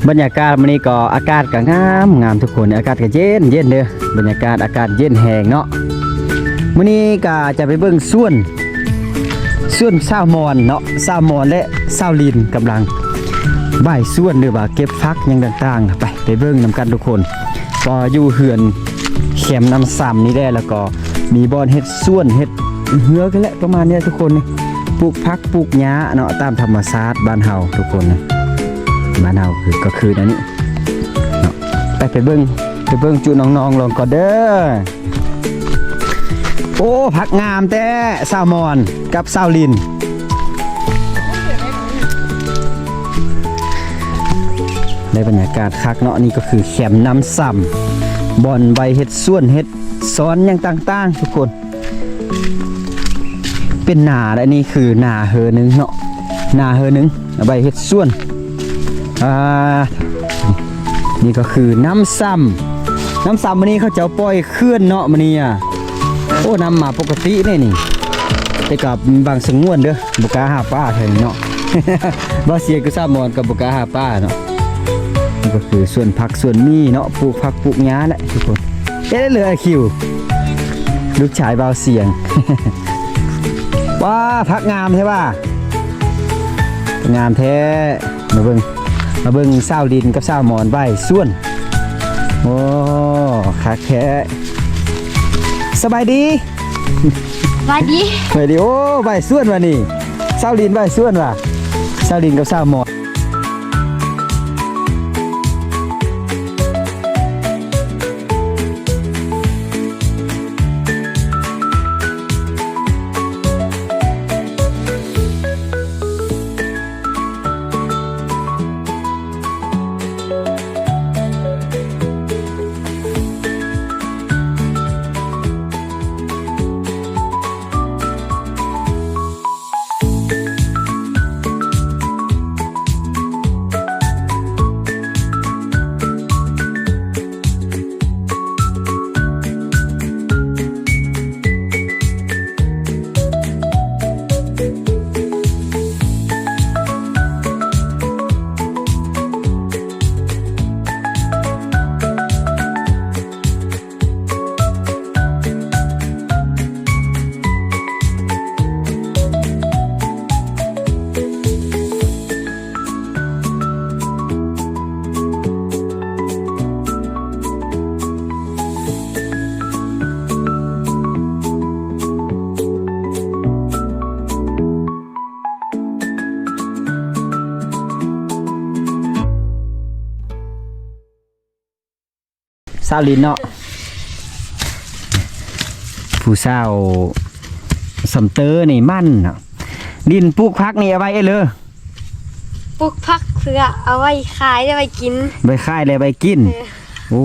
บรรยากาศมื้อนี้ก็อากาศก็งามทุกคนอากาศก็เย็นเด้อบรรยากาศอากาศเย็นแห้งเนาะมื้อนี้ก็จะไปเบิ่งสวนซาวมอนเนาะซาวมอนและซาวลินกำลังบ่ายสวนหรือว่าเก็บฟักหยังต่างๆไปเบิ่งนำกันทุกคนก็อยู่เฮือนแคมป์น้ำซ้ำนี่ได้แล้วก็มีบ่อนเฮ็ดสวนเฮ็ดเฮือกันแหละประมาณนี้ทุกคนนี่ปลูกผักปลูกหญ้าเนาะตามธรรมชาติบ้านเฮาทุกคนนะบ้านเฮาก็คืออันนี้เนาะไปเบิ่งจุน้องๆลองก่อนเด้อโอ้ผักงามแต่ซาวมอนกับซาวลินในบรรยากาศคักเนาะนี่ก็คือแคมป์น้ำซ้ำบ่อนใบเฮ็ดสวนเฮ็ดซ้อนอย่างต่างๆทุกคนเป็นนาและนี่คือนาเฮอนึงเนาะนาเฮอนึงใบเฮ็ดสวนนี่ก็คือน้ำซ้ำมื้อนี้เขาจะปล่อยเคลื่อนเนาะมื้อนี้อ่ะโอ้น้ำมาปกตินี่แต่กับบางสงวนเด้อบุกาหาป้าเท่านี้เนาะ บ่เสียก็ซามอนกับบุกาหาป้าเนาะนี่ก็คือส่วนผักส่วนมีเนาะปลูกผักปลูกหญ้าแหละทุกคนได้เลยคิวลูกชายเบาเสียง ว้าผักงามใช่ป่ะงามแท้มาเบิ่งซาวลินกับซาวมอนใบส่วนโอ้คักแท้สบายดีสวัสดีโอ้ใบส่วนว่ะนี่ซาวลินใบส่วนว่ะซาวลินกับซาวมอนซาวลินเนาะผู้สาวสำเตอนี่มั่นเนาะดินปลูกพักนี่เอาไว้เลยปลูกผักเพื่อเอาไว้ขายได้ไว้กินใบค่ายเลยใบกินโอ้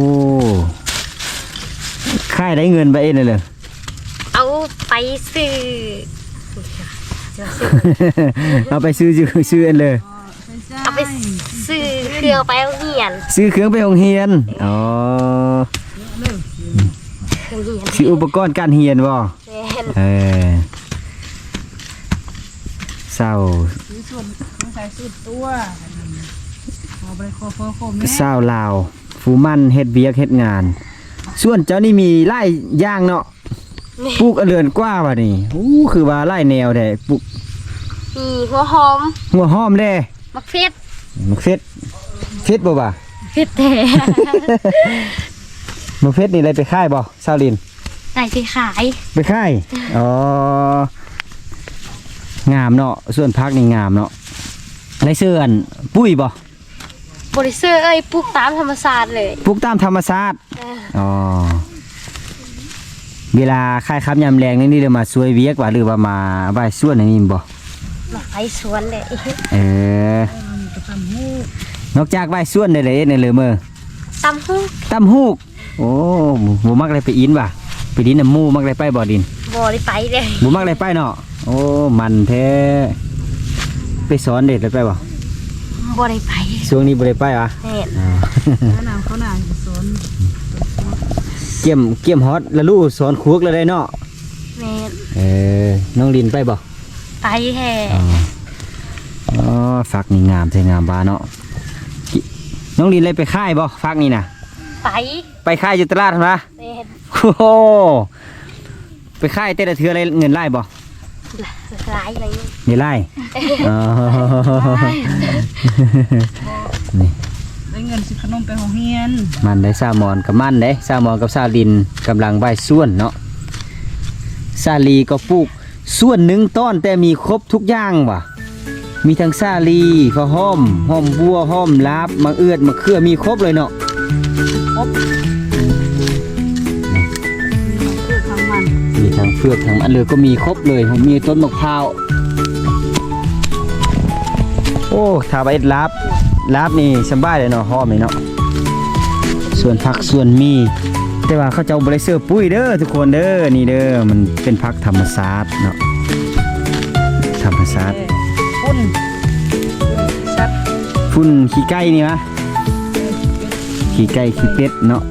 ค่ายได้เงินไปเลยเอาไปซื้อ เอาไปซื้อเองเลยเอาไปซื้อเครื่องไปโรงเรียนซื้อเครื่องไปโรงเรียนอ๋อซื้ออุปกรณ์การเรียนบ่เศร้าเศร้าลาวฟูมันเฮ็ดเบียกเฮ็ดงานส่วนเจ้านี่มีไร่ย่างเนาะปลูกเรือนกว่าว่ะนี่คือว่าไร่แนวได้ปลูกมีหัวหอมเด้มักเฟดบ่บ่าเฟดแต่ มักเฟดนี่อะไรไปค่ายบ่ซาวลินได้ไปขายไปค่ายอ๋องามเนาะส่วนพักนี่งามเนาะไรเสื้อปุ้ยบ่บริเซอร์ปลูกตามธรรมชาติเลยปลูกตามธรรมชาติอ๋อเวลาค่ายคำยำแรงนี่เดี๋ยวมาช่วยเวียกว่าหรือว่ามาใบส่วนนี่บ่มาไปสวนเลยนอกจากใบส่วนได้เลยในเลยมือตำฮูกโอ้หมูมักเลยไปอินว่ะไปดินน้ำมูมักเลยไปบ่อดินบ่ได้ไปเลยหมูมักเลยไปเนาะโอ้มันแท้ไปสอนเด็ดเลยไปบ่ได้ไปช่วงนี้บ่ได้ไปอ่ะเขาหนาสอนเกี่ยมฮอตแล้วลูกสอนคุกแล้วได้เนาะแม่น้องลินไปบ่ไปแท้ ฝักนี่งามใช่งามบาเนาะ น้องลินเลยไปค่ายบ่ฟักนี่น่ะ ไป ไปค่ายอยู่ตลาดนะ เป็น โอ้โหไปค่ายแต่ละเทืออะไรเงินไล่บ่ หลายเลย นี่ไล่อ๋อนี่ ได้เงินสิขนมไปโรงเรียน มันได้ซามอนกับมันได้ซามอนกับซาลินกำลังใบส่วนเนาะซาลีก็ปลูกส่วนหนึ่งต้นแต่มีครบทุกอย่างว่ะมีทั้งซาลีข้าวหอมบัวหอมลาบมะเอือดมะเขือมีครบเลยเนาะ ครบคือทางมัน มีทั้งเฟือกทั้งมันเลยก็มีครบเลยผมมีต้นมะพร้าวโอ้ถ้าไปลาบนี่สบายเลยเนาะหอมเลยเนาะส่วนผักส่วนมีแต่ว่าเขาเจ้าบริเซอร์ปุ้ยเด้อทุกคนเด้อนี่เด้อมันเป็นผักธรรมชาติเนาะธรรมชาติ ปุ้นชัด ฝุ่นขี้ไก่นี่มะขี้ไก่ขี้เป็ดเนาะ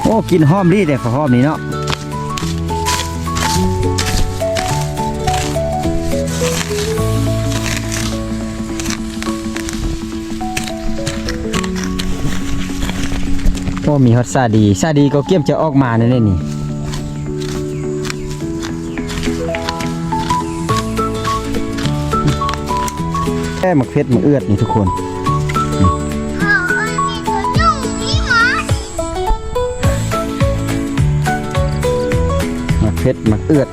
โอ้กินหอมดีแต่หอมนี่เนาะโอ้มีฮอตซาดีก็เกี่ยมจะออกมาแน่ๆนี่แค่หมักเพชรหมักเอือดนี่ทุกคนหมักเพชรหมักเอือด